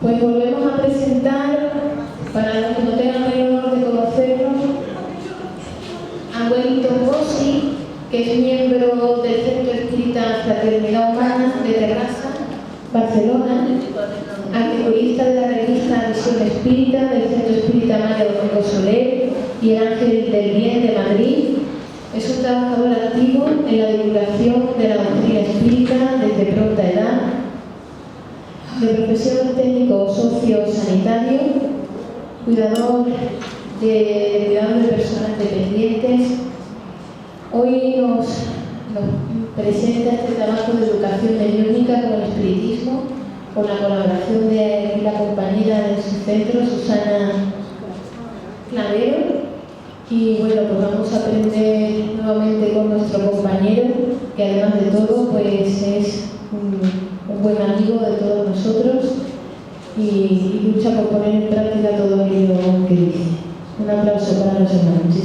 Pues volvemos a presentar, para los que no tengan el honor de conocernos, a Wellington Bossi, que es miembro del Centro Espírita Fraternidad Humana de Terrassa, Barcelona, articulista de la revista Visión Espírita, del Centro Espírita María Domingo Soler y el Ángel del Bien de Madrid. Es un trabajador activo en la divulgación de la doctrina espírita desde pronta edad. De profesión técnico socio-sanitario, cuidador de personas dependientes. Hoy nos presenta este trabajo de educación mediúnica con el espiritismo, con la colaboración de la compañera de su centro, Susana Clavero. Y bueno, pues vamos a aprender nuevamente con nuestro compañero, que además de todo pues es un buen amigo de todos nosotros y lucha por poner en práctica todo aquello que dice. Un aplauso para los hermanos.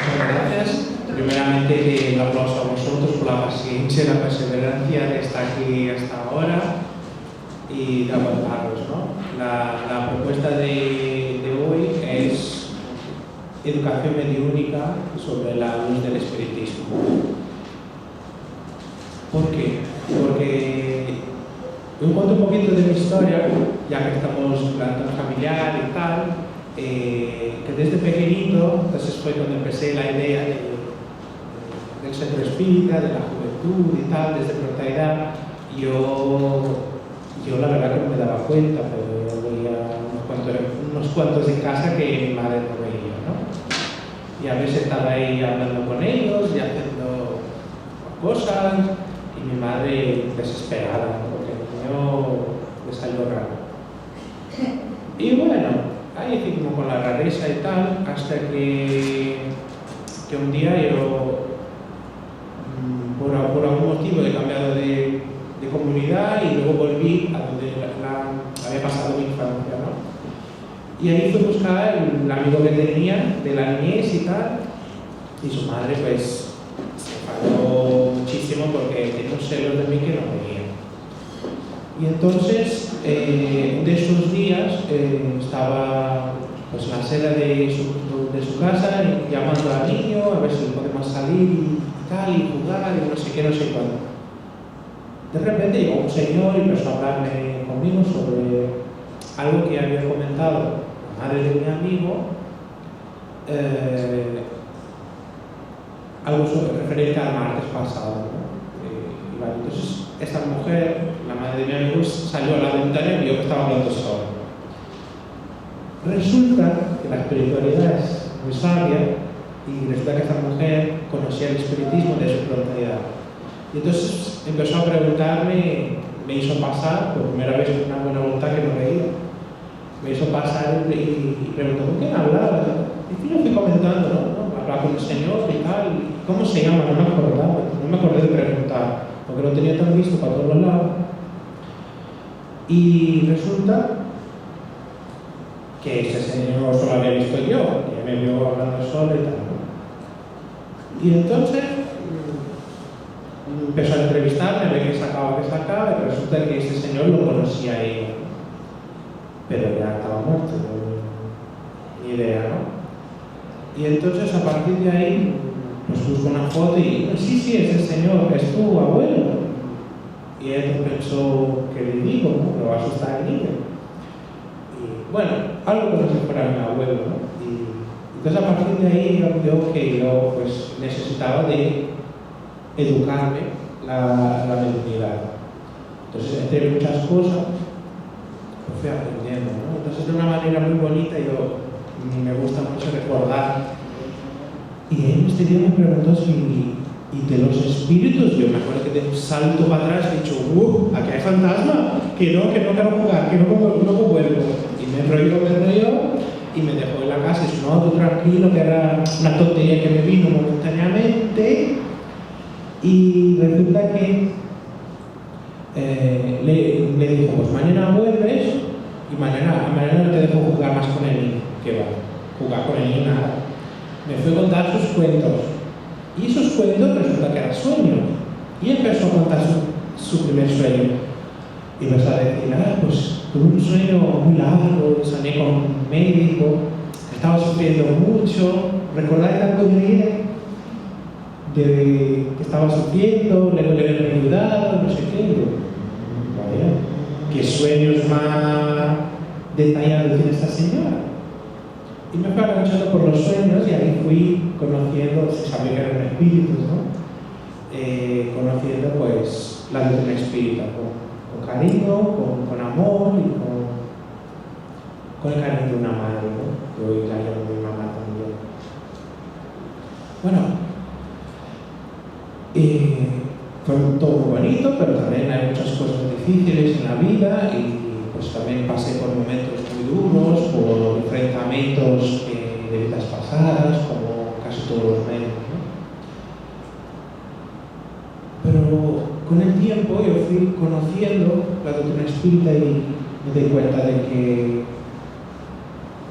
Muchas gracias. Primeramente, un aplauso a vosotros por la paciencia y la perseverancia de estar aquí hasta ahora y de aguantaros, ¿no? La propuesta de hoy es educación mediúnica sobre la luz del espiritismo. ¿Por qué? Porque yo cuento un poquito de mi historia, ya que estamos hablando familiar y tal, que desde pequeñito, entonces fue cuando empecé la idea del centro espírita, de la juventud y tal, desde pronta edad. Yo la verdad que no me daba cuenta, pero yo veía unos cuantos en casa que mi madre no veía, ¿no? Y a veces estaba ahí hablando con ellos y haciendo cosas, y mi madre desesperada, ¿no? Porque el niño le salió raro. Y bueno, ahí seguimos con la rareza y tal, hasta que un día yo, por algún motivo, he cambiado de comunidad y luego volví a donde había pasado mi infancia, ¿no? Y ahí fui a buscar el amigo que tenía de la niñez y tal, y su madre pues se enfadó muchísimo porque tenía un celos de mí que no veía. Y entonces, de esos días, estaba pues, en la sala de su casa llamando al niño a ver si podemos salir y tal, y jugar y no sé qué, no sé cuándo. De repente llegó un señor y empezó a hablarme conmigo sobre algo que había comentado la madre de mi amigo, algo referente al martes pasado, ¿no? Vale, entonces esta mujer, la madre de mi amigo, salió a la ventana y vio que estaba hablando solo. Resulta que la espiritualidad es muy sabia y resulta que esta mujer conocía el espiritismo de su pronta edad. Y entonces empezó a preguntarme, me hizo pasar, por primera vez con una buena voluntad que no veía, me hizo pasar y preguntó, ¿con quién hablaba? Y yo fui comentando, ¿no? Hablaba con el Señor y tal, ¿cómo se llama? No me acordaba, no me acordé de preguntar, porque lo tenía tan visto para todos los lados. Y resulta que ese señor solo había visto yo, y me vio hablando solo y tal, ¿no? Y entonces empezó a entrevistarme, ve que sacaba, y resulta que ese señor lo conocía a ella, pero ya estaba muerto, ni idea, ¿no? Y entonces a partir de ahí, pues busco una foto y sí, ese señor es tu abuelo. Y él pensó, ¿qué le digo? ¿No? Lo va a asustar el niño. Y bueno, algo como si fuera mi abuelo, ¿no? Y entonces a partir de ahí yo que yo pues necesitaba de educarme la mediunidad. Entonces, entre muchas cosas, pues fui aprendiendo, ¿no? Entonces, de una manera muy bonita, me gusta mucho recordar. Y él este día me preguntó si, ¿y de los espíritus? Yo me acuerdo que de un salto para atrás he dicho, aquí hay fantasma, que no quiero jugar, que no vuelvo. Y me enrolló, y me dejó en la casa, y dijo, no, tú tranquilo, que era una tontería que me vino momentáneamente. Y resulta que le dijo, pues mañana vuelves y mañana no te dejo jugar más con el niño. ¿Qué va? Jugar con el niño nada. Me fue a contar sus cuentos. Y esos cuentos resulta que eran sueños. Y empezó a contar su primer sueño. Y vas a decir, pues tuve un sueño muy largo, soñé con un médico, estaba sufriendo mucho. ¿Recordáis algo de que estaba sufriendo, luego le habían ayudado, no sé qué? Vaya, ¿qué sueños más detallados tiene esta señora? Y me fui agachando por los sueños y ahí fui conociendo, se sabía que eran espíritus, ¿no? Conociendo pues la doctrina espírita con cariño, con amor y con el cariño de una madre, ¿no? Que hoy la llamo mi mamá también. Bueno, fue todo muy bonito, pero también hay muchas cosas difíciles en la vida y pues también pasé por momentos muy duros, por enfrentamientos de vidas pasadas, como casi todos los médicos, ¿no? Pero con el tiempo yo fui conociendo la doctrina espírita y me di cuenta de que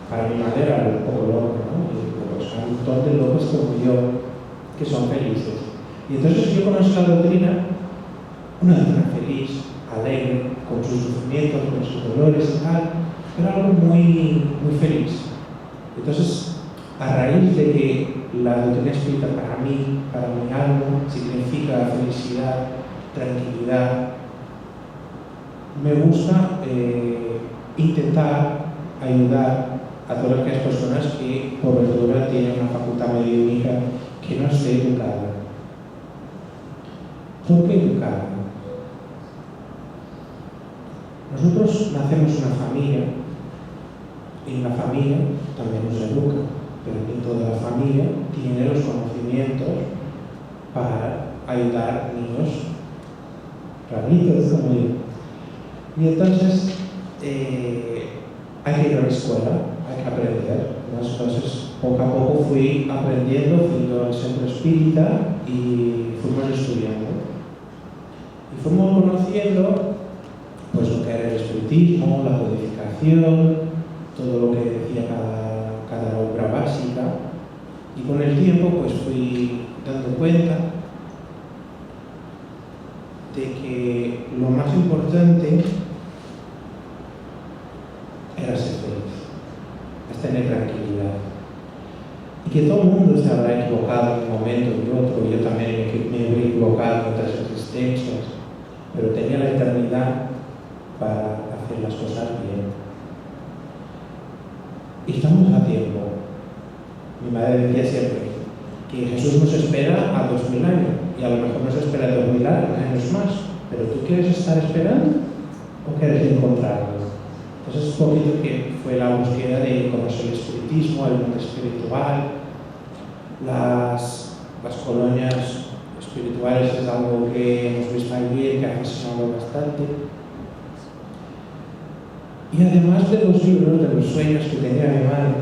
para mi manera era un poco loco, ¿no? Y pues hay un montón de locos como yo que son felices. Y entonces yo conocí la doctrina, una doctrina feliz, alegre, con sus sufrimientos, con sus dolores y tal, pero algo muy, muy feliz. Entonces, a raíz de que la doctrina espírita para mí, para mi alma, significa felicidad, tranquilidad, me gusta intentar ayudar a todas aquellas personas que por ventura tienen una facultad mediúnica que no esté educada. ¿Por qué educada? Nosotros nacemos en una familia y en la familia también nos educa, pero ni toda la familia tiene los conocimientos para ayudar a niños raritos como yo. Y entonces hay que ir a la escuela, hay que aprender. Entonces poco a poco fui aprendiendo, fui al centro espírita y fuimos estudiando. Y fuimos conociendo pues lo que era el espiritismo, la codificación, todo lo que decía cada obra básica. Y con el tiempo pues fui dando cuenta de que lo más importante era ser feliz, es tener tranquilidad. Y que todo el mundo se habrá equivocado en un momento y otro, yo también me he equivocado en otras existencias, pero tenía la eternidad para hacer las cosas bien. Y estamos a tiempo. Mi madre decía siempre que Jesús nos espera a 2000 años, y a lo mejor nos espera 2000 años más, pero ¿tú quieres estar esperando o quieres encontrarlo? Entonces es un poquito que fue la búsqueda de conocer el espiritismo, el mundo espiritual, las colonias espirituales es algo que hemos visto ayer, que ha fascinado bastante. Y además de los libros, de los sueños que tenía mi madre,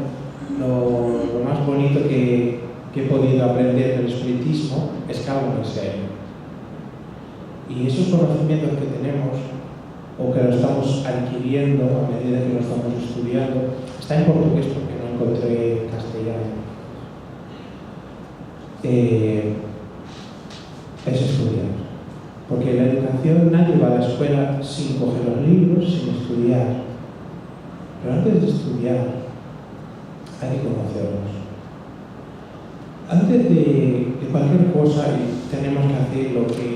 lo más bonito que he podido aprender del espiritismo es que algo muy serio. Y esos conocimientos que tenemos, o que lo estamos adquiriendo a medida que lo estamos estudiando, está en portugués porque no encontré castellano. Es estudiar. Porque la educación, nadie va a la escuela sin coger los libros, sin estudiar. Pero antes de estudiar, hay que conocernos. Antes de cualquier cosa, tenemos que hacer lo que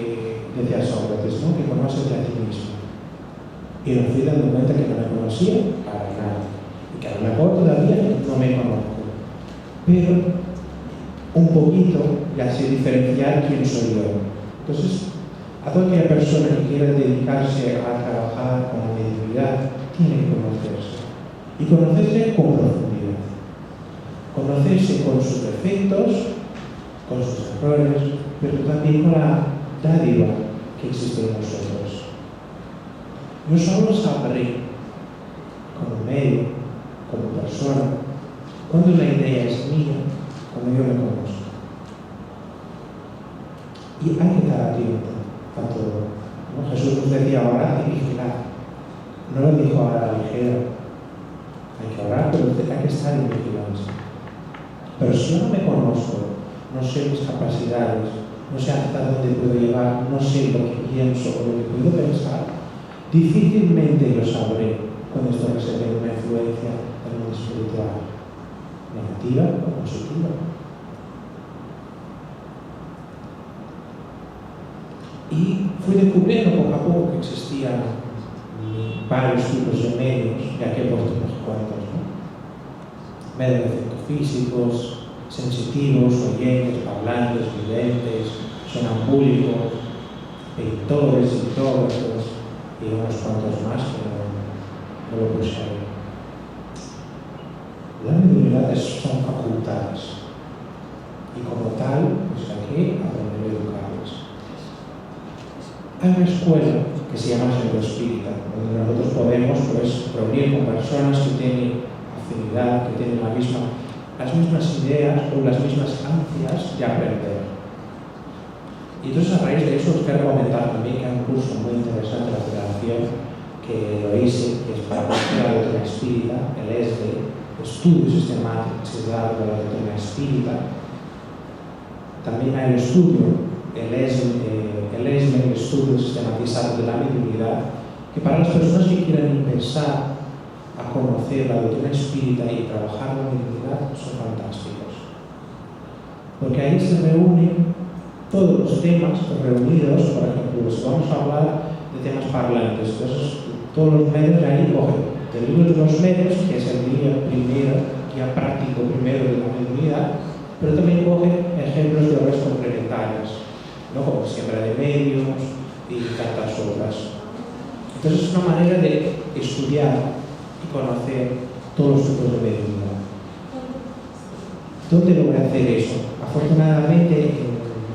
decía Sócrates, ¿no? Que conócete a ti mismo. Y me fui dando cuenta que no me conocía para nada. Y que a lo mejor todavía no me conozco. Pero un poquito ya sé diferenciar quién soy yo. Entonces, a toda aquella persona que quiera dedicarse a trabajar con la mediunidad, tiene que conocerse. Y conocerse con profundidad. Conocerse con sus defectos, con sus errores, pero también con la dádiva que existe en nosotros. No solo sabré, como medio, como persona, cuando la idea es mía, cuando yo me conozco. Y hay que estar atento a todo, ¿no? Jesús nos decía orar y vigilar. No lo dijo a la ligera. Hay que orar, pero hay que estar en vigilancia. Pero si yo no me conozco, no sé mis capacidades, no sé hasta dónde puedo llegar, no sé lo que pienso o lo que puedo pensar, difícilmente lo sabré cuando esto representa una influencia en el mundo espiritual, negativa o positiva. Y fui descubriendo poco a poco que existían varios tipos de medios, ya que he puesto unos cuantos, ¿no? Medios de efectos físicos, sensitivos, oyentes, parlantes, videntes, sonambúlicos, pintores, psicólogos y unos cuantos más que no lo puse ahí. Las mediunidades son facultades y como tal, pues aquí aprender a educarlas. Hay una escuela que se llama Centro Espírita, donde nosotros podemos reunir con personas que tienen afinidad, que tienen las mismas ideas o las mismas ansias de aprender. Y entonces a raíz de eso os quiero comentar también que hay un curso muy interesante de la Federación que lo hice, que es para conocer la doctrina espírita, el ESDE, Estudio Sistemático de la Doctrina Espírita. También hay el estudio, el estudio sistematizado de la mediunidad, que para las personas que quieran empezar a conocer la doctrina espírita y trabajar la mediunidad son fantásticos. Porque ahí se reúnen todos los temas reunidos, por ejemplo, si vamos a hablar de temas parlantes, entonces todos los medios de ahí cogen del libro de los medios, que es el guía práctico primero de la mediunidad, pero también coge ejemplos de obras complementarias, ¿no? Como siembra de medios y tantas otras. Entonces es una manera de estudiar y conocer todos los tipos de mediunidad. ¿Dónde logré hacer eso? Afortunadamente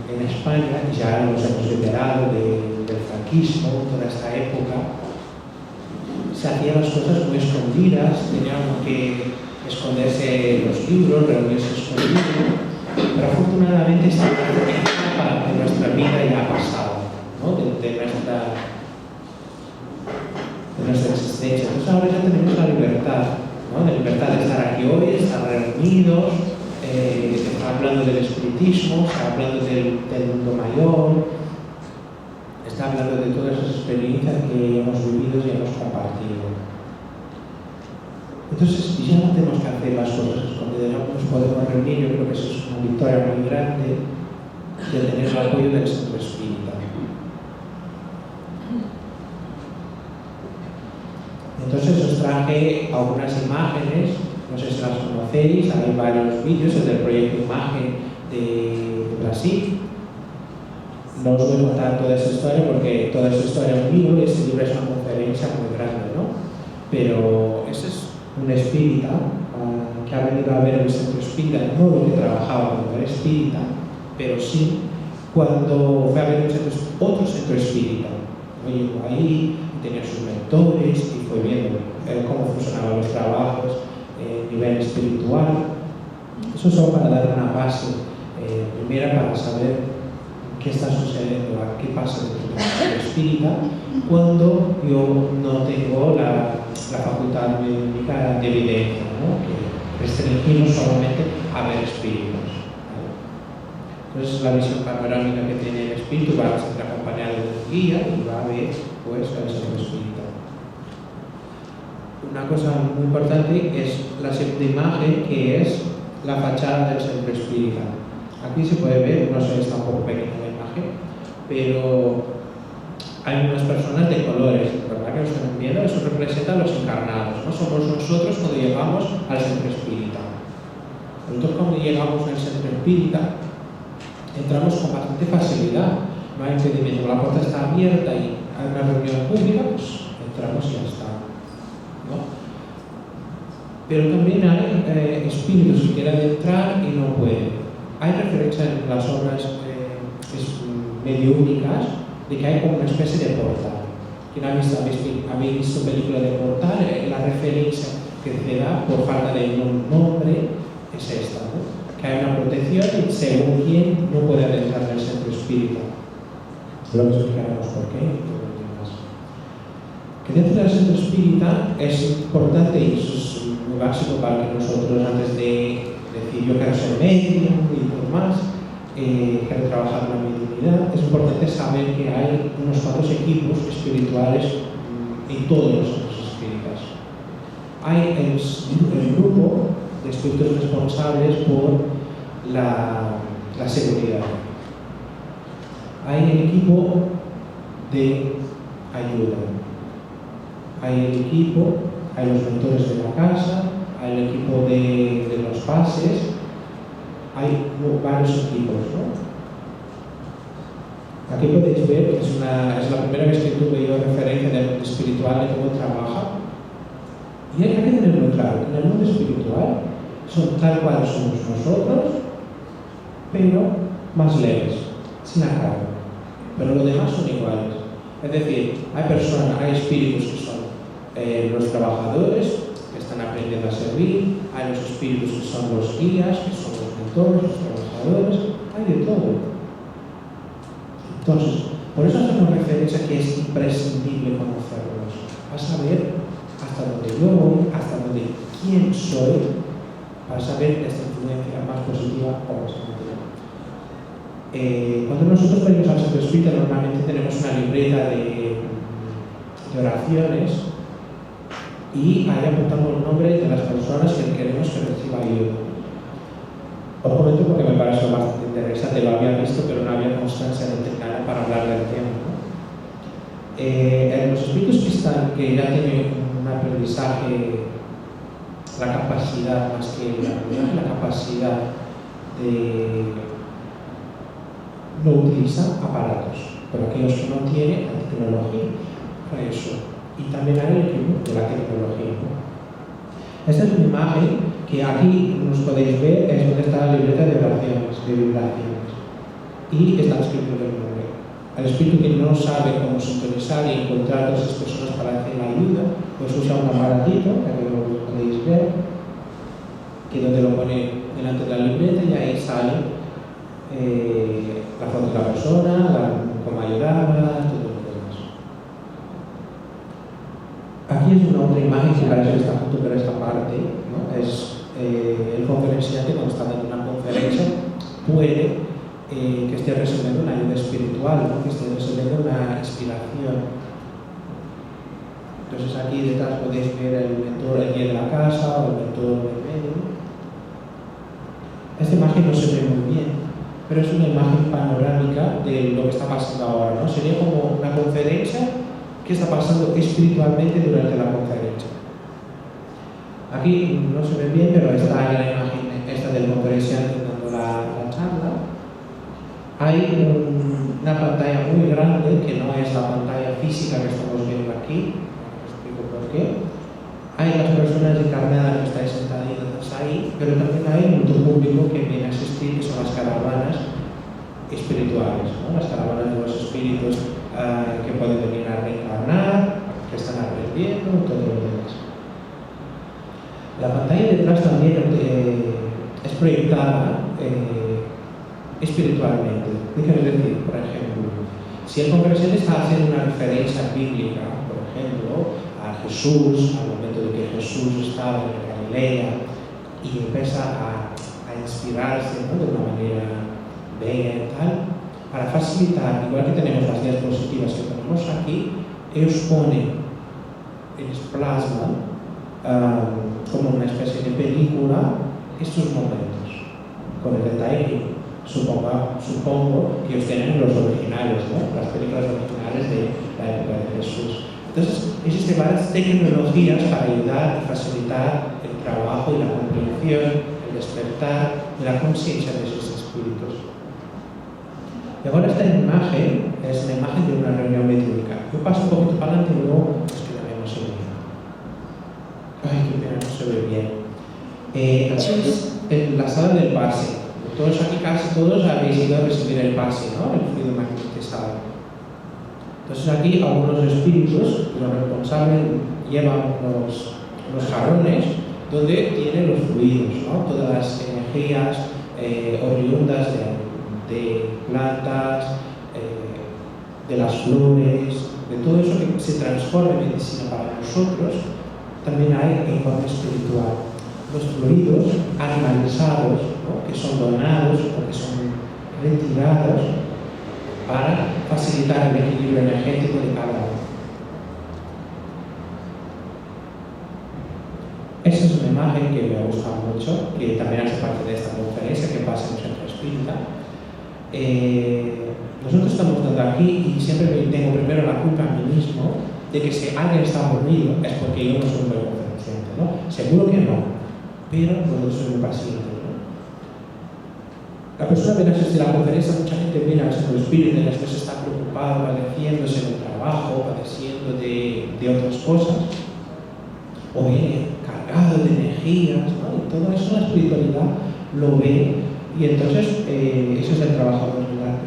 en España ya nos hemos liberado del franquismo, toda esta época. Se hacían las cosas muy escondidas, tenían que esconderse los libros, reunirse escondidos, pero afortunadamente esta etapa de nuestra vida ya ha pasado, ¿no? de nuestra existencia. Entonces ahora ya tenemos la libertad, ¿no? La libertad de estar aquí hoy, de estar reunidos, está hablando del espiritismo, está hablando del mundo mayor, está hablando de todas esas experiencias que hemos vivido y hemos compartido. Entonces ya no tenemos que hacer las cosas escondidas, ya nos podemos reunir. Yo creo que eso es una victoria muy grande de tener el apoyo del Centro Espírita. Entonces os traje algunas imágenes, no sé si las conocéis, hay varios vídeos, el del proyecto Imagen de Brasil. No os voy a contar toda esa historia porque toda esa historia es un libro y ese libro es una conferencia muy grande, ¿no? Pero ese es un espírita que ha venido a ver el Centro Espírita, no lo que trabajaba cuando era espírita, pero sí cuando fue a ver otro centro espírita. Llegó ahí, tenía sus mentores y fue viendo cómo funcionaban los trabajos a nivel espiritual. Eso solo para dar una base primera para saber qué está sucediendo, qué pasa dentro del espírita cuando yo no tengo la facultad única de evidencia, ¿no? Que restringimos solamente a ver espíritus, ¿vale? Entonces la visión panorámica que tiene el espíritu va a ser acompañada de un guía y va a ver pues el centro espírita. Una cosa muy importante es la segunda imagen, que es la fachada del centro espírita. Aquí se puede ver, no sé, está un poco pequeña la imagen, pero hay unas personas de colores, ¿verdad? Que nos están viendo, eso representa a los encarnados, ¿no? Somos nosotros cuando llegamos al centro espírita. Nosotros cuando llegamos al centro espírita entramos con bastante facilidad, no hay impedimento, la puerta está abierta y hay una reunión pública, pues entramos y ya está, ¿no? Pero también hay espíritus que quieren entrar y no pueden. Hay referencia en las obras mediúnicas de que hay como una especie de portal. Quien habéis visto película de portal, la referencia que se da por falta de un nombre es esta, ¿no? Que hay una protección y según quién no puede adentrar en el centro espírita. Luego explicaremos por qué. Que dentro del centro espírita es importante, y eso es muy básico para que nosotros, antes de decir yo quiero ser médium y todo más, quiere trabajar la mediunidad, es importante saber que hay unos cuantos equipos espirituales en todos los centros espíritas. Hay el grupo de espíritus responsables por la seguridad. Hay el equipo de ayuda. Hay el equipo, hay los mentores de la casa, hay el equipo de los pases, hay varios equipos, ¿no? Aquí podéis ver que es la primera vez que tuve yo referencia del mundo espiritual de cómo trabaja. Y hay que tenerlo claro, en el mundo espiritual son tal cual somos nosotros, pero más leves, sin carga. Pero los demás son iguales. Es decir, hay espíritus que son los trabajadores, que están aprendiendo a servir, hay los espíritus que son los guías, que son los mentores, los trabajadores, hay de todo. Entonces, por eso hacemos referencia a que es imprescindible conocerlos, a saber hasta dónde yo voy, hasta dónde quién soy, para saber esta influencia más positiva o más negativa. Cuando nosotros venimos al centro espírita, normalmente tenemos una libreta de oraciones y ahí apuntamos el nombre de las personas que queremos que reciba ayuda. Os comento porque me pareció bastante interesante, lo había visto, pero no había constancia de nada para hablar del tema, ¿no? Los espíritus que ya tienen un aprendizaje, la capacidad, más que la capacidad de no utilizar aparatos, pero aquellos que no tienen la tecnología para eso. Y también hay el equipo de la tecnología, ¿no? Esta es una imagen que aquí nos podéis ver, es donde está la libreta de oraciones, de vibraciones. Y está escrito el nombre. El espíritu que no sabe cómo sintonizar y encontrar a todas esas personas para hacer la ayuda, pues usa un aparatito, que lo podéis ver, que donde lo pone delante de la libreta y ahí sale la foto de la persona, cómo ayudarla, todo lo demás. Aquí es una otra imagen que parece que está junto con esta parte, ¿no? Es el conferenciante cuando está dando una conferencia puede que esté recibiendo una ayuda espiritual, ¿no? Que esté recibiendo una inspiración. Entonces aquí detrás podéis ver el mentor, el guía de la casa o el mentor del medio. Esta imagen no se ve muy bien, pero es una imagen panorámica de lo que está pasando ahora, ¿no? Sería como una conferencia que está pasando espiritualmente durante la conferencia. Aquí no se ve bien, pero está la imagen esta del conferenciante dando la charla. Hay una pantalla muy grande que no es la pantalla física que estamos viendo aquí. Os explico por qué. Hay las personas encarnadas que estáis sentaditas ahí, pero también hay mucho público que viene a asistir, que son las caravanas espirituales, ¿no? Las caravanas de los espíritus que pueden venir a reencarnar, que están aprendiendo, todo lo demás. La pantalla detrás también es proyectada espiritualmente. ¿Qué quiero decir? Por ejemplo, si el conferenciante está haciendo una referencia bíblica, por ejemplo, a Jesús, al momento de que Jesús estaba en Galilea y empieza a inspirarse, ¿no? De una manera bella y tal, para facilitar, igual que tenemos las diapositivas que tenemos aquí, ellos ponen, ellos plasman como una especie de película estos momentos, con el detalle que supongo que ellos tienen los originales, ¿no? Las películas originales de la época de Jesús. Entonces, existen varias tecnologías para ayudar y facilitar el trabajo y la comprensión, el despertar de la conciencia de esos espíritus. Y ahora esta imagen es una imagen de una reunión médica. Yo paso un poquito para adelante y luego nos quedaremos en ella. Ay, qué pena, no se ve bien. Aquí es en la sala del pase. Todos aquí, casi todos, habéis ido a recibir el pase, ¿no? El fluido magnetizado. Entonces aquí algunos espíritus, los responsables, llevan los jarrones donde tienen los fluidos, ¿no? Todas las energías oriundas de plantas, de las flores, de todo eso que se transforma en medicina para nosotros, también hay en forma espiritual. Los fluidos animalizados, ¿no? Que son donados o que son retirados para facilitar el equilibrio energético de cada uno. Esa es una imagen que me gusta mucho, que también hace parte de esta conferencia que pasa en el Centro Espírita. Nosotros estamos dando aquí y siempre tengo primero la culpa a mí mismo de que si alguien está aburrido es porque yo no soy un buen conferenciante, ¿no? Seguro que no, pero vosotros sois muy pacientes, ¿no? La persona viene a asistir a la conferencia, mucha gente viene al Centro Espírita y después está preocupado, padeciéndose en el trabajo, padeciendo de otras cosas, o viene cargado de energías, ¿no? Y todo eso la espiritualidad lo ve, y entonces eso es el trabajador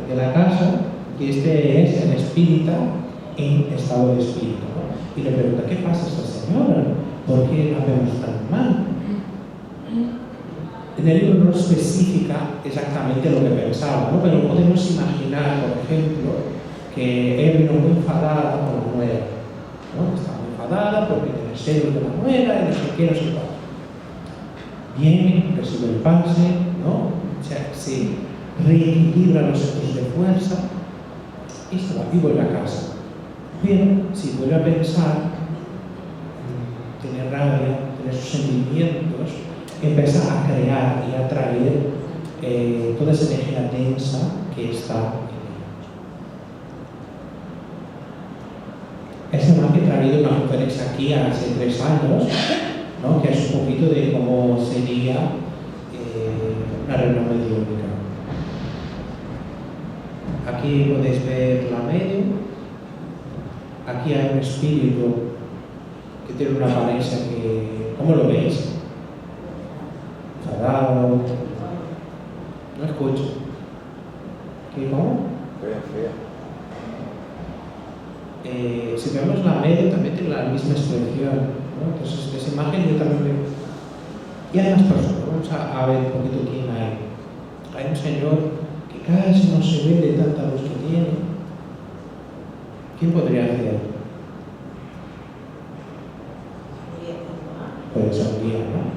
de la casa, y este es el espírita en estado de espíritu, ¿no? Y le pregunta, ¿qué pasa a esta señora? ¿Por qué la vemos tan mal? En el libro no especifica exactamente lo que pensaba, ¿no? Pero podemos imaginar, por ejemplo, que él vino muy enfadada con la nuera, ¿no? Estaba muy enfadada porque tiene celos de la nuera y no sé qué, no sé cuál. Viene, recibe el pase, ¿no? O sea, se reequilibra los centros de fuerza y se va y vuelve a casa. Pero si vuelve a pensar, tener rabia, tener sus sentimientos, empieza a crear y a traer toda esa energía densa que está en ella. Esa imagen he traído una conferencia aquí hace 3 años, ¿no? Que es un poquito de cómo sería una reunión mediúnica. Aquí podéis ver la medium. Aquí hay un espíritu que tiene una apariencia que, ¿cómo lo veis? Enfadado. No escucho. ¿Qué, cómo? Fea. Si vemos la media también tiene la misma expresión, ¿no? Entonces esa imagen yo también veo. Y hay más personas, vamos a ver un poquito quién hay. Hay un señor que casi no se ve de tanta luz que tiene. ¿Quién podría ser? Puede ser un guía, ¿no?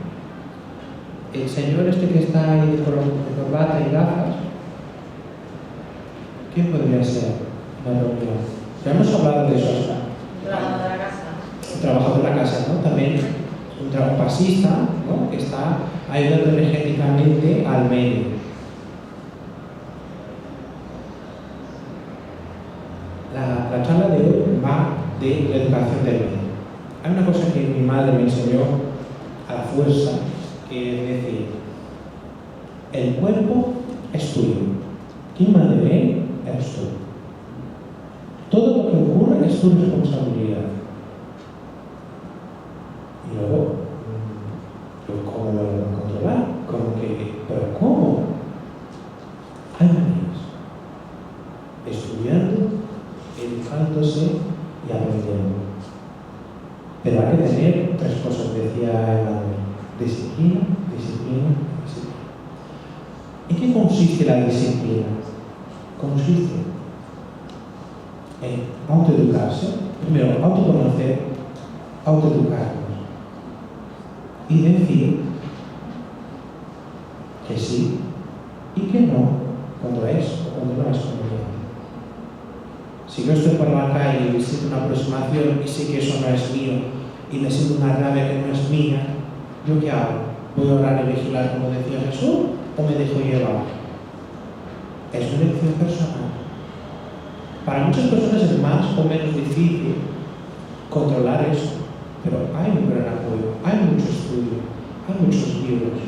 El señor este que está ahí de corbata y gafas, ¿quién podría ser? La reunión. Ya hemos hablado de eso. Trabajador de la casa. Un trabajador de la casa, ¿no? También un pasista, ¿no? Que está ayudando energéticamente al medio. La charla de hoy va de la educación del medio. Hay una cosa que mi madre me enseñó a la fuerza, que es decir, el cuerpo es tuyo. ¿Quién manda en él? Eres tú. Todo lo que ocurre es tu responsabilidad. Y luego, ¿cómo lo voy a controlar? ¿Pero cómo? Hay maneras. Estudiando, educándose y aprendiendo. Pero hay que tener 3 cosas, decía Emmanuel: disciplina, disciplina, disciplina. ¿En qué consiste la disciplina? Consiste en autoeducarse, primero autoconocer, autoeducarnos y decir que sí y que no cuando es o cuando no es conveniente. Si yo estoy por la calle y siento una aproximación y sé que eso no es mío y me siento una rabia que no es mía, ¿yo qué hago? ¿Voy a orar y vigilar como decía Jesús o me dejo llevar? Es una elección personal. Para muchas personas es más o menos difícil controlar eso, pero hay un gran apoyo, hay mucho estudio, hay muchos libros,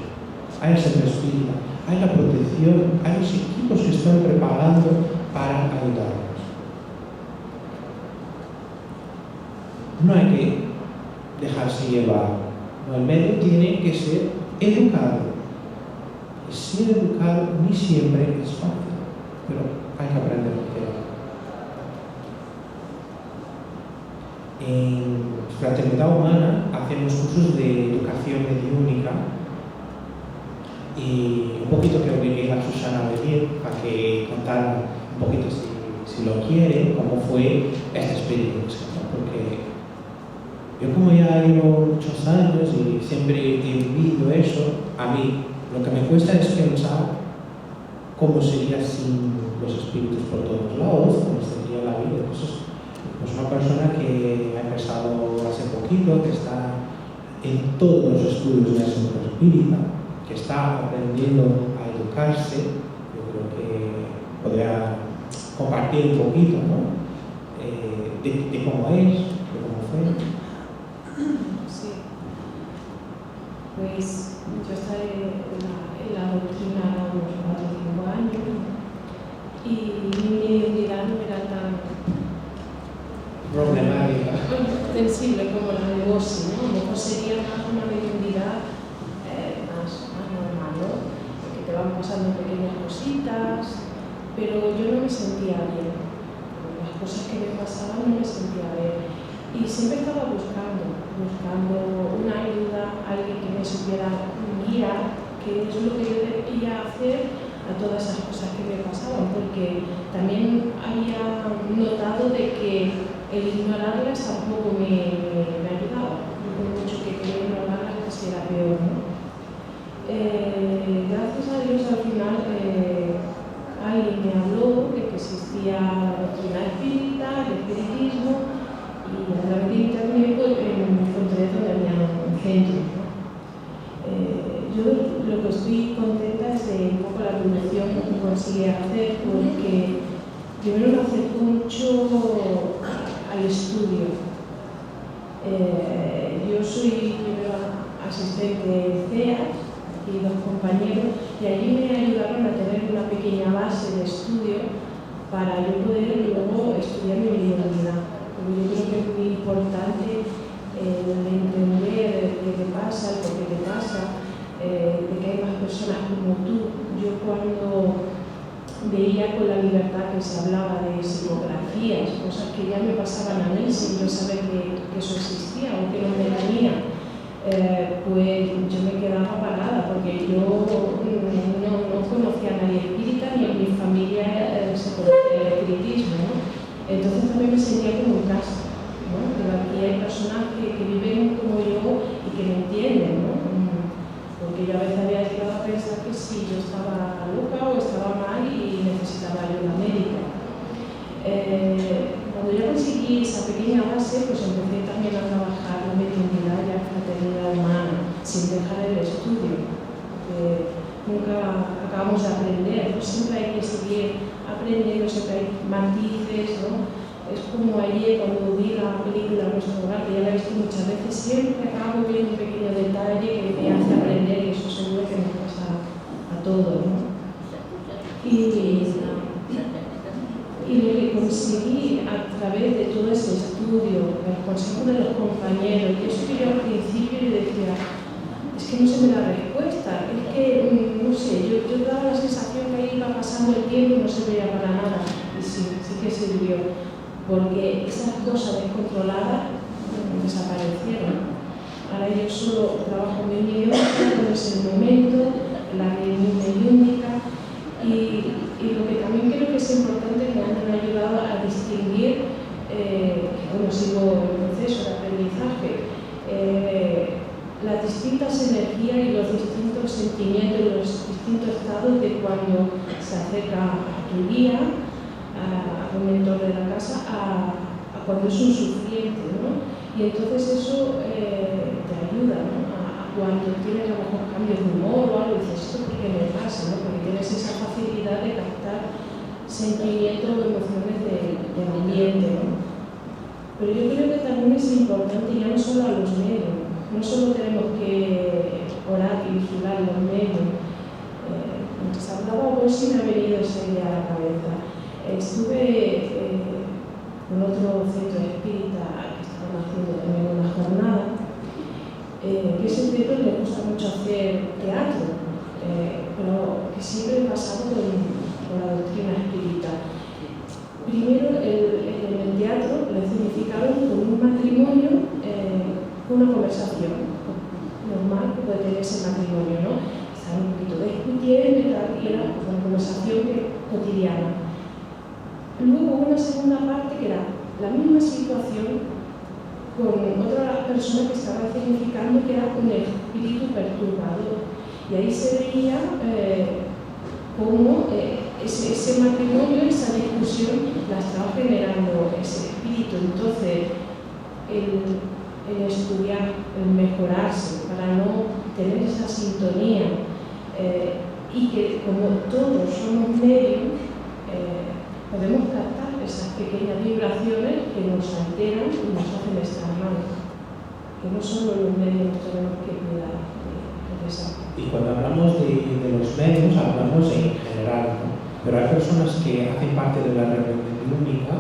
hay el Centro Espírita, hay la protección, hay los equipos que están preparando para ayudarnos. No hay que dejarse llevar, no, el medio tiene que ser educado. Y ser educado ni siempre es fácil, pero hay que aprender a hacerlo. En Fraternidad Humana hacemos cursos de educación mediúnica y un poquito creo que llega Susana a venir para que contara un poquito, si lo quiere, cómo fue esta experiencia, ¿no? Porque yo, como ya llevo muchos años y siempre he vivido eso, a mí lo que me cuesta es pensar cómo sería sin los espíritus por todos lados, cómo sería la vida. Pues es una persona que ha empezado hace poquito, que está en todos los estudios de asunto espírita, que está aprendiendo a educarse. Yo creo que podría compartir un poquito, ¿no? De cómo es, de cómo fue. Sí. Pues yo estaré en la doctrina unos 4 o 5 años y mi identidad no era tan Problemática. sensible como la de Bossi, ¿no? A lo mejor sería más una mediunidad más normal, ¿no? Porque te van pasando pequeñas cositas, pero yo no me sentía bien. Las cosas que me pasaban no me sentía bien. Y siempre estaba buscando una ayuda, alguien que me supiera guiar, que es lo que yo debía hacer a todas esas cosas que me pasaban, porque también había notado de que el ignorarlas tampoco me ayudaba. Por mucho que quería ignorarlas, casi era peor, ¿no? Gracias a Dios al final alguien me habló de que existía la doctrina espírita, el espiritismo, y a través de internet me encontré donde había un centro, ¿no? Yo lo que estoy contenta es de un poco la evolución que conseguí hacer, porque primero me acercó mucho al estudio. Yo soy primero asistente de CEA y 2 compañeros, y allí me ayudaron a tener una pequeña base de estudio para yo poder luego estudiar mi mediunidad. Porque yo creo que es muy importante entender qué te pasa, el por qué te pasa, de que hay más personas como tú. Yo cuando veía con la libertad que se hablaba de psicografías, cosas que ya me pasaban a mí sin yo saber que eso existía o que no me tenía, pues yo me quedaba parada, porque yo no conocía a nadie espírita, ni en mi familia se conocía el espiritismo, ¿no? Entonces también me sentía como en casa, ¿no? Pero aquí hay personas que viven como yo y que me entienden, ¿no? Porque yo a veces había llegado a pensar que sí, yo estaba loca o estaba mal y necesitaba ayuda médica. Cuando ya conseguí esa pequeña base, pues empecé también a trabajar la mediunidad y la fraternidad humana, sin dejar el estudio, porque nunca acabamos de aprender, pues siempre hay que seguir aprendiendo, siempre hay matices, ¿no? Es como ayer cuando vi la película Nuestro Hogar, que ya la he visto muchas veces, siempre acabo viendo un pequeño detalle que me hace aprender, y eso seguro que nos pasa a todos, ¿no? Y lo que conseguí a través de todo ese estudio, el consejo de los compañeros, y eso que yo al principio yo decía, es que no se me da respuesta, es que, no sé, yo daba la sensación que ahí iba pasando el tiempo y no se veía para nada, y sí que sirvió, porque esas cosas descontroladas desaparecieron. Ahora yo solo trabajo en mi idioma, no es el momento, la reunión mediúnica, y lo que también creo que es importante, que me han ayudado a distinguir, que sigo el proceso de aprendizaje, las distintas energías y los distintos sentimientos y los distintos estados de cuando se acerca a tu guía, a un mentor de la casa, a cuando es un sufriente, ¿no? Y entonces eso te ayuda, ¿no? Cuando tienes a lo mejor cambios de humor o algo, dices, ¿esto por qué me pasa? ¿No? Porque tienes esa facilidad de captar sentimientos o emociones del ambiente, ¿no? Pero yo creo que también es importante, ya no solo a los medios, no solo tenemos que orar y vigilar los medios. Mientras hablaba vos, sí me ha venido esa idea a la cabeza. Estuve con otro centro espírita que estaban haciendo también una jornada, que ese centro le gusta mucho hacer teatro, pero que siempre pasado con la doctrina espírita. Primero, en el teatro le significaron con un matrimonio, una conversación normal que puede tener ese matrimonio, ¿no? Estaban un poquito discutiendo y tal, y era una conversación cotidiana. Luego una segunda parte que era la misma situación con otra persona que estaba significando que era un espíritu perturbador. Y ahí se veía cómo ese matrimonio, esa discusión la estaba generando ese espíritu. Entonces, el estudiar, el mejorarse para no tener esa sintonía y que como todos somos medios, podemos captar esas pequeñas vibraciones que nos alteran y nos hacen estar mal. Que no solo los medios tenemos que cuidar de esa. Y cuando hablamos de los medios, hablamos en general, ¿no? Pero hay personas que hacen parte de la rebelión lumínica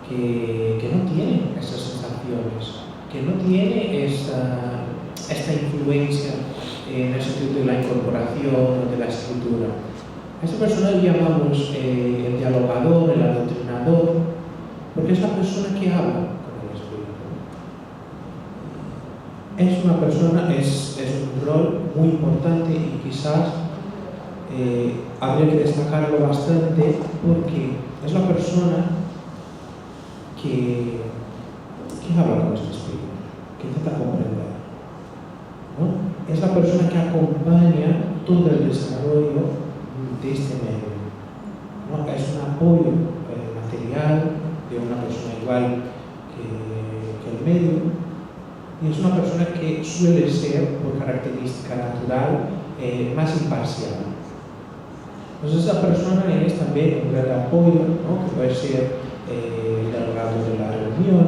que no tienen esas sensaciones, que no tienen esta influencia en el sentido de la incorporación o de la escritura. A esa persona le llamamos el dialogador, el adoctrinador, porque es la persona que habla con el Espíritu. Es una persona, es un rol muy importante y quizás habría que destacarlo bastante porque es la persona que habla con este Espíritu, que intenta comprender, ¿no? Es la persona que acompaña todo el desarrollo de este medio, ¿no? Es un apoyo material de una persona igual que el medio, y es una persona que suele ser, por característica natural, más imparcial. Entonces esa persona es también un gran apoyo, ¿no? Que puede ser el delegado de la reunión,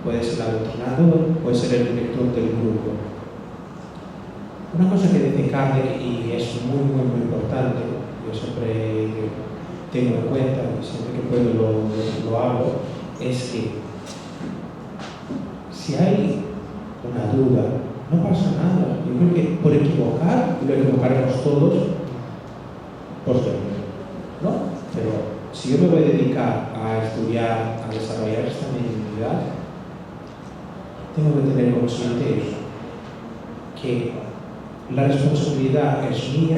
puede ser el adoctrinador, puede ser el director del grupo. Una cosa que dice Kardec, y es muy importante, yo siempre tengo en cuenta y siempre que puedo lo hago, es que si hay una duda, no pasa nada. Yo creo que por equivocar, y lo equivocaremos todos, posteriormente, ¿no? Pero si yo me voy a dedicar a estudiar, a desarrollar esta mediunidad, tengo que tener consciente eso, que la responsabilidad es mía,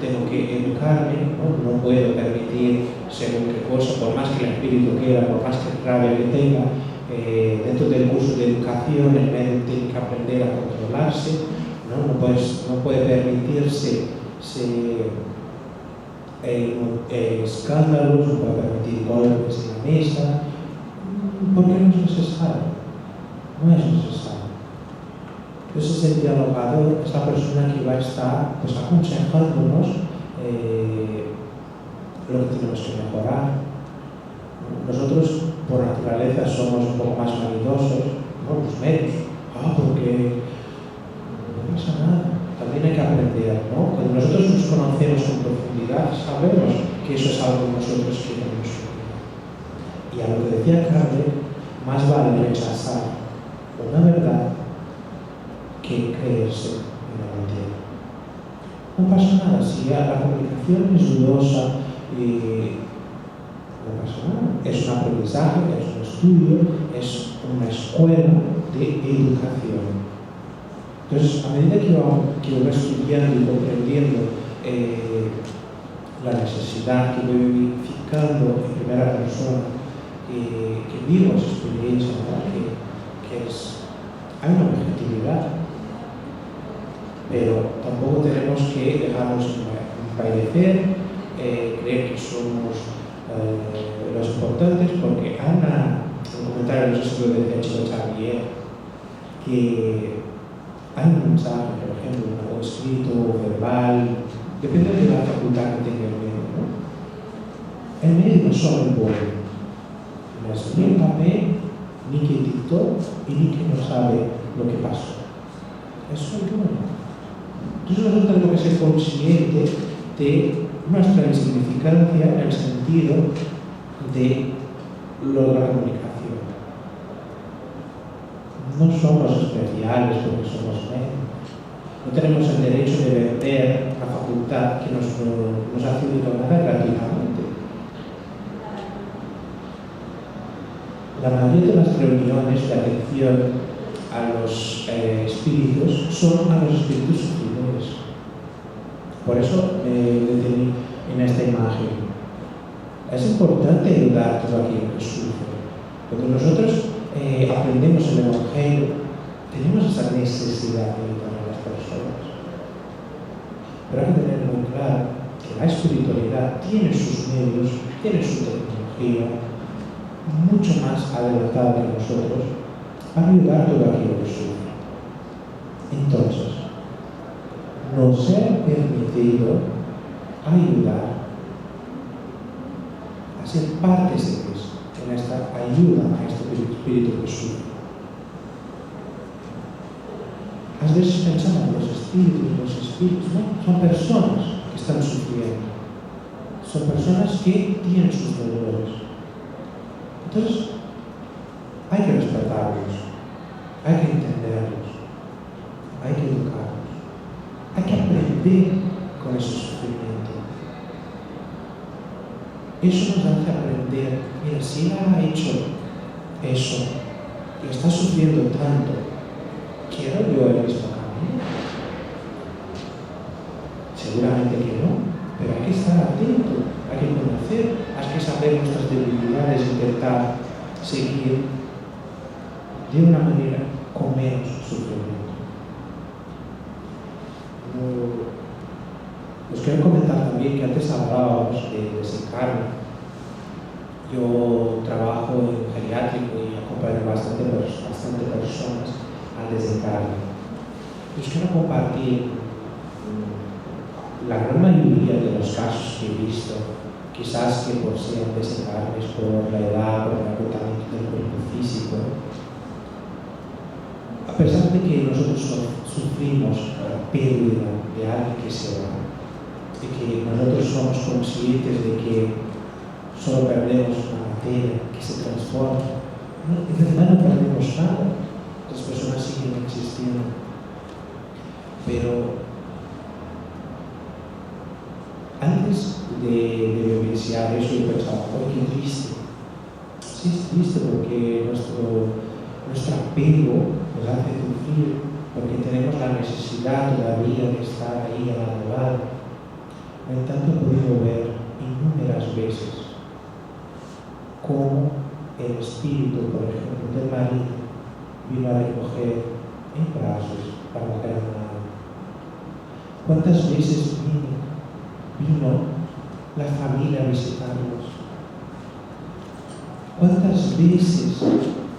tengo que educarme, no puedo permitir según qué cosa, por más que el espíritu quiera, por más que rabia que tenga, dentro del curso de educación el medio tiene que aprender a controlarse, no puede permitirse escándalos, no puede permitir golpes en la mesa, porque no es necesario, no es necesario. Entonces el dialogador es la persona que va a estar aconsejándonos lo que tenemos que mejorar. Nosotros por naturaleza somos un poco más vanidosos, ¿no? Los medios, porque no pasa nada, también hay que aprender, ¿no? Cuando nosotros nos conocemos en profundidad, sabemos que eso es algo que nosotros queremos. Y a lo que decía Kardec, más vale rechazar una verdad que creerse en la mentira. No pasa nada, si la comunicación es dudosa, no pasa nada. Es un aprendizaje, es un estudio, es una escuela de educación. Entonces, a medida que yo voy estudiando y comprendiendo la necesidad, que voy vivificando en primera persona, que vivo esa experiencia, ¿no? Hay una objetividad, pero tampoco tenemos que dejarnos empaidecer, creer que somos los importantes, porque hay un comentario, no sé si lo decía Chico Xavier, que hay un mensaje, por ejemplo, o escrito o verbal, depende de la facultad que tenga el medio, ¿no? El medio no solo el bolo, no es ni el papel, ni que dictó y ni que no sabe lo que pasó. Eso es bueno. Entonces nosotros tenemos que ser conscientes de nuestra insignificancia en el sentido de la comunicación. No somos especiales porque somos medios. No tenemos el derecho de vender la facultad que nos ha sido donada gratuitamente. La mayoría de las reuniones de atención a los espíritus son a los espíritus sufridores. Por eso me detení en esta imagen. Es importante ayudar a todo aquel que sufre. Cuando nosotros aprendemos el Evangelio, tenemos esa necesidad de ayudar a las personas. Pero hay que tener muy claro que que la espiritualidad tiene sus medios, tiene su tecnología, mucho más adelantada que nosotros, para ayudar a todo aquello que sufre. Entonces, nos ha permitido ayudar a ser partes de Cristo, en esta ayuda a este espíritu que sufre. A veces pensamos los espíritus, ¿no? Son personas que están sufriendo, son personas que tienen sus dolores. Entonces, hay que respetarlos, hay que entenderlos, hay que educarlos, hay que aprender con ese sufrimiento. Eso nos hace aprender, mira, si él ha hecho eso y está sufriendo tanto, ¿quiero yo el mismo camino? Seguramente que no, pero hay que estar atento, hay que conocer, hay que saber nuestras debilidades e intentar seguir de una manera con menos sufrimiento. Os quiero comentar también que antes hablábamos de desencarne. Yo trabajo en geriátrico y acompaño bastante personas al desencarne. Os quiero compartir la gran mayoría de los casos que he visto, quizás que por ser desencarnes por la edad, por el agotamiento del cuerpo físico. A pesar de que nosotros sufrimos la pérdida de alguien que se va, de que nosotros somos conscientes de que solo perdemos la materia que se transforma, en realidad no perdemos nada, las personas siguen existiendo. Pero antes de vivenciar eso, yo pensaba, ¡ay, qué triste! Sí, es triste porque nuestro apego nos hace sufrir, porque tenemos la necesidad todavía de estar ahí al lado. En tanto he podido ver innumerables veces cómo el espíritu, por ejemplo, del marido vino a recoger en brazos a la mujer amada. ¿Cuántas veces vino la familia a visitarlos? ¿Cuántas veces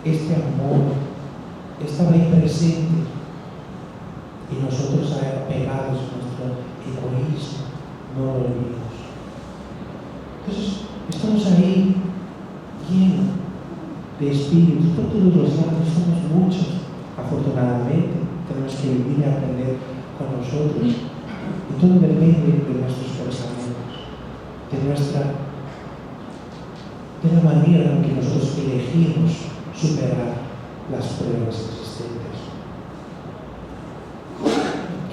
este amor estaba ahí presente y nosotros apegados a nuestro egoísmo no lo vimos? Entonces, estamos ahí llenos de espíritus por todos los lados, somos muchos, afortunadamente, tenemos que vivir y aprender con nosotros. Y todo depende de nuestros pensamientos, de la manera en que nosotros elegimos superar las pruebas existentes.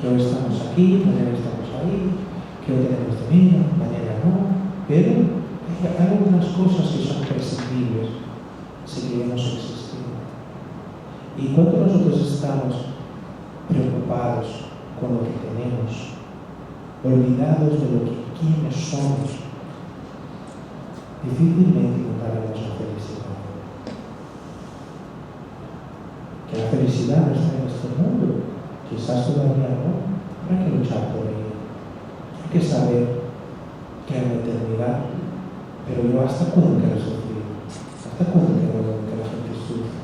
Que hoy estamos aquí, mañana estamos ahí, que hoy tenemos dinero, mañana no, pero hay algunas cosas que son prescindibles, seguiremos existiendo. Y cuando nosotros estamos preocupados con lo que tenemos, olvidados de quiénes somos, difícilmente encontraremos la felicidad. Que la felicidad no está en este mundo, quizás todavía no, pero hay que luchar por ella. Hay que saber que hay una eternidad, pero yo hasta cuándo quiero sufrir, hasta cuándo quiero que la gente sufra.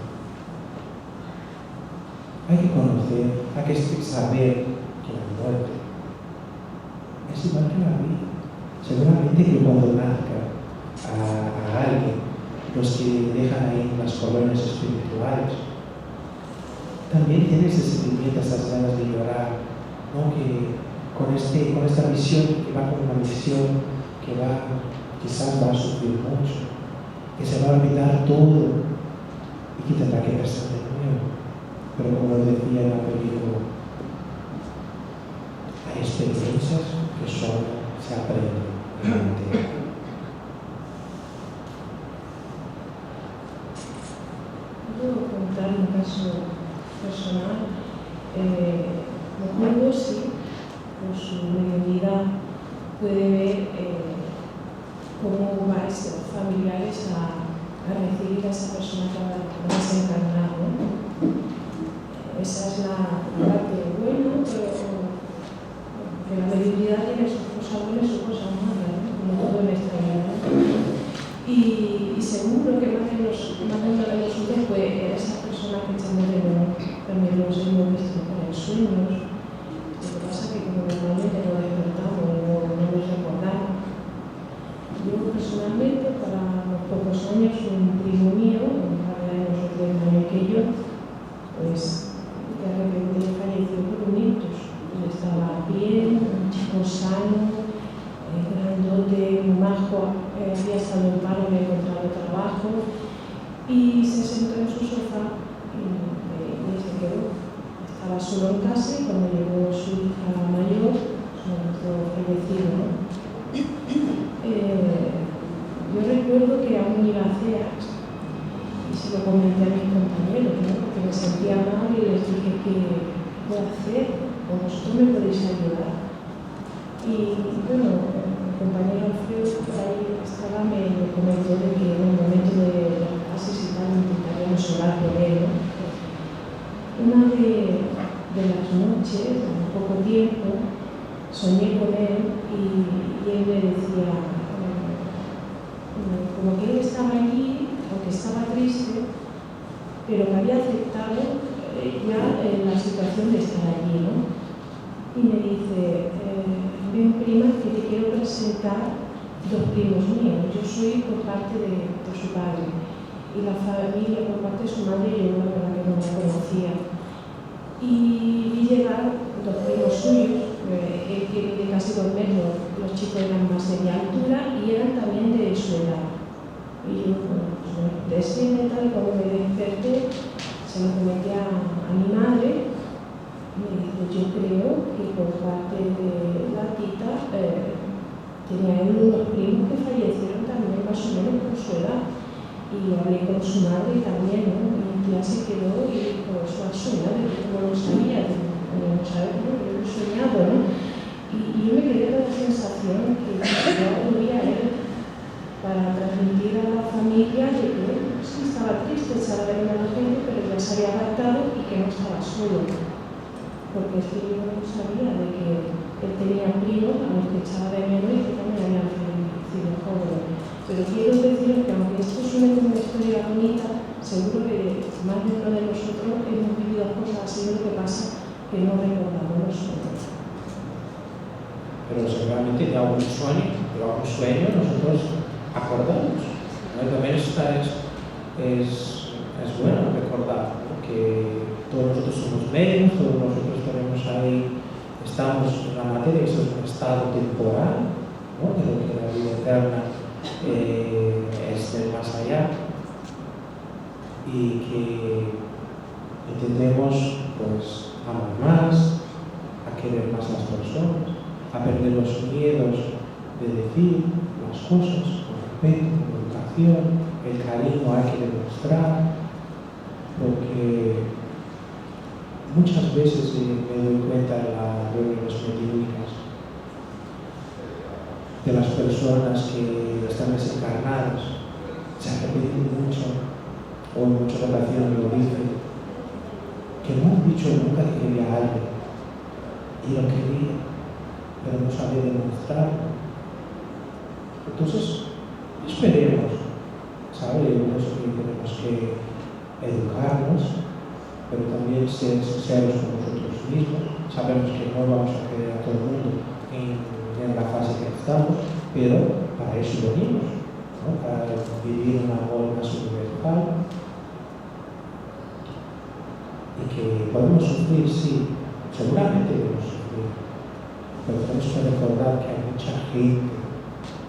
Hay que conocer, hay que saber que la muerte es igual que la vida. Seguramente que cuando nazca a alguien, los que dejan ahí las colonias espirituales, también tiene ese sentimiento, esas ganas de llorar, ¿no? Que con esta visión, que va con una visión que quizás va a sufrir mucho, que se va a olvidar todo y que tendrá que empezar de nuevo. Pero como lo decía en la película, hay experiencias que solo se aprenden en la mente. Puedo contar un caso personal. Recuerdo, sí, por su mediunidad puede ver cómo vais familiares a recibir a esa persona que va a desencarnar, ¿no? Esa es la parte buena, pero que la mediunidad tiene sus cosas buenas y sus cosas sueños. Lo que pasa es que como normalmente no despertamos, no nos recordamos. Yo personalmente, para unos pocos años, un primo mío, en realidad nosotros es mayor que yo, pues de repente falleció por un ictus. Él estaba bien, un chico sano, grandote, muy majo, había estado en paro, había encontrado trabajo y se sentó en su sofá y se quedó. Estaba solo en casa y cuando llegó su hija mayor, nuestro fallecido, ¿no? Yo recuerdo que aún iba a CEAS y se lo comenté a mis compañeros, ¿no? Porque me sentía mal y les dije que puedo hacer, o vosotros me podéis ayudar. Y bueno, mi compañero Alfredo por ahí estaba, me comentó de que en el momento de las clases y tal intentaríamos orar por él, ¿no? Una de las noches, en poco tiempo, soñé con él y él me decía como que él estaba allí, aunque estaba triste, pero que había aceptado ya la situación de estar allí, ¿no? Y me dice, ven prima, que te quiero presentar dos primos míos. Yo soy por parte de su padre y la familia por parte de su madre yo la verdad que no la conocía. Y vi llegar dos primos suyos, él tiene de casi 2 metros, los chicos eran más de mi altura y eran también de su edad. Y yo, bueno, de ese tal, cuando me desperté, se lo comenté a mi madre. Me dijo, yo creo que por parte de la tita tenía él unos primos que fallecieron también más o menos por su edad. Y hablé con su madre también, ¿no? Y mi tía se quedó y dijo, eso ha soñado, yo no lo sabía, no sabía, pero yo lo he soñado, ¿no? Y yo me quedé con la sensación que yo volvía a él para transmitir a la familia de que sí estaba triste, echaba de menos a la gente, pero ya se había adaptado y que no estaba solo. Porque es que yo no sabía de que él tenía primos a los que echaba de menos y que también habían fallecido jóvenes. Pero quiero deciros que aunque esto suene como una historia bonita, seguro que más de uno de nosotros hemos vivido cosas así, lo que pasa que no recordamos nosotros. Pero seguramente de algún sueño nosotros acordamos, ¿no? También es bueno recordar, ¿no? Que todos nosotros somos medios, todos nosotros tenemos ahí, estamos en la materia, eso es un estado temporal, ¿no? De lo que la vida eterna es del más allá, y que intentemos pues amar más, a querer más a las personas, a perder los miedos de decir las cosas con respeto, con educación, el cariño hay que demostrar, porque muchas veces me doy cuenta en las reuniones metílicas de las personas que están desencarnadas, se arrepienten mucho, o en muchas ocasiones lo dicen, que no han dicho nunca que quería algo, y lo quería, pero no sabía demostrarlo. Entonces, esperemos, ¿sabes? Por eso que tenemos que educarnos, pero también ser sinceros con nosotros mismos. Sabemos que no vamos a querer a todo el mundo en la fase que estamos, pero para eso venimos, ¿no? Para vivir un amor más universal. Y que podemos sufrir, sí, seguramente debemos sufrir, pero tenemos que recordar que hay mucha gente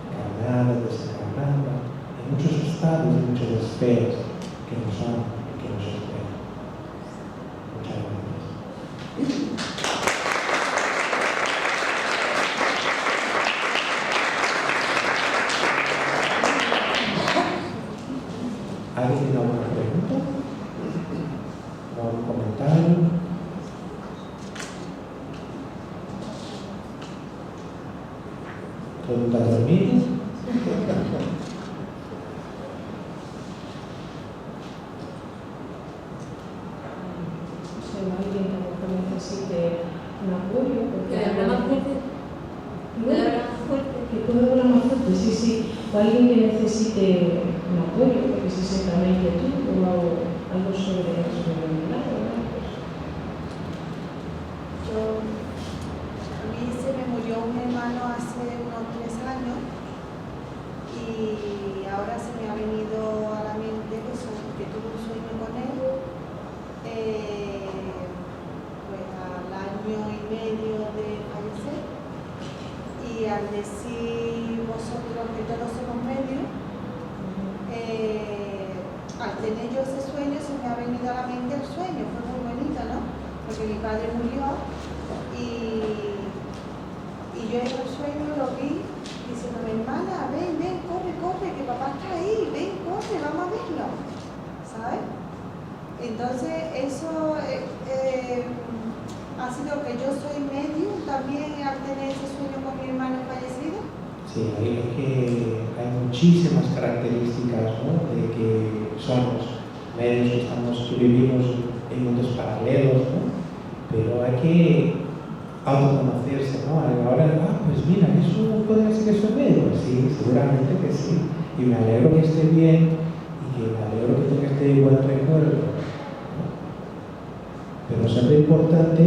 encarnada, desencarnada, en muchos estados, en muchas esferas que nos aman y que nos esperan. Muchas gracias. ¿Alguien tiene alguna pregunta? ¿Algún comentario? ¿Todo el mundo ha dormido? Alguien que necesite un apoyo, porque ¿Que habla más fuerte? que puedo hablar más fuerte, sí, sí, o alguien que necesite un apoyo, porque se sienta una inquietud o algo sobre el milagro, ¿no? pues al año y medio de fallecer, y al decir vosotros que todos somos medios, al tener yo ese sueño se me ha venido a la mente el sueño, fue muy bonito, ¿no? Porque mi padre murió y yo en el sueño lo vi diciendo, hermana, ven, corre, corre, que papá está ahí, ven, corre, vamos a verlo, ¿sabes? Entonces eso ha sido que yo soy medium también al tener ese sueño con mi hermano fallecido. Sí, hay muchísimas características, ¿no? De que somos medios, que vivimos en mundos paralelos, ¿no? Pero hay que autoconocerse, ¿no? Ahora, pues mira, eso puede ser que soy medio. Sí, seguramente que sí. Y me alegro que esté bien y que me alegro que tenga este buen recuerdo, ¿no? Pero siempre es importante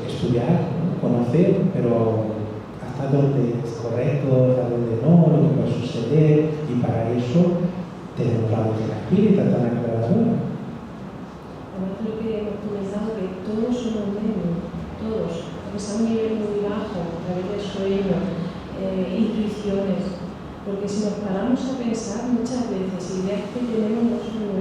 estudiar, ¿no? Conocer, pero hasta dónde es correcto, hasta dónde no, lo que puede suceder, y para eso tenemos la voz de la espírita tan aclaradora. Además, lo que hemos comentado, que todos somos medios, todos, aunque sea a un nivel muy bajo, a través de sueños, intuiciones, porque si nos paramos a pensar muchas veces, ideas que tenemos no son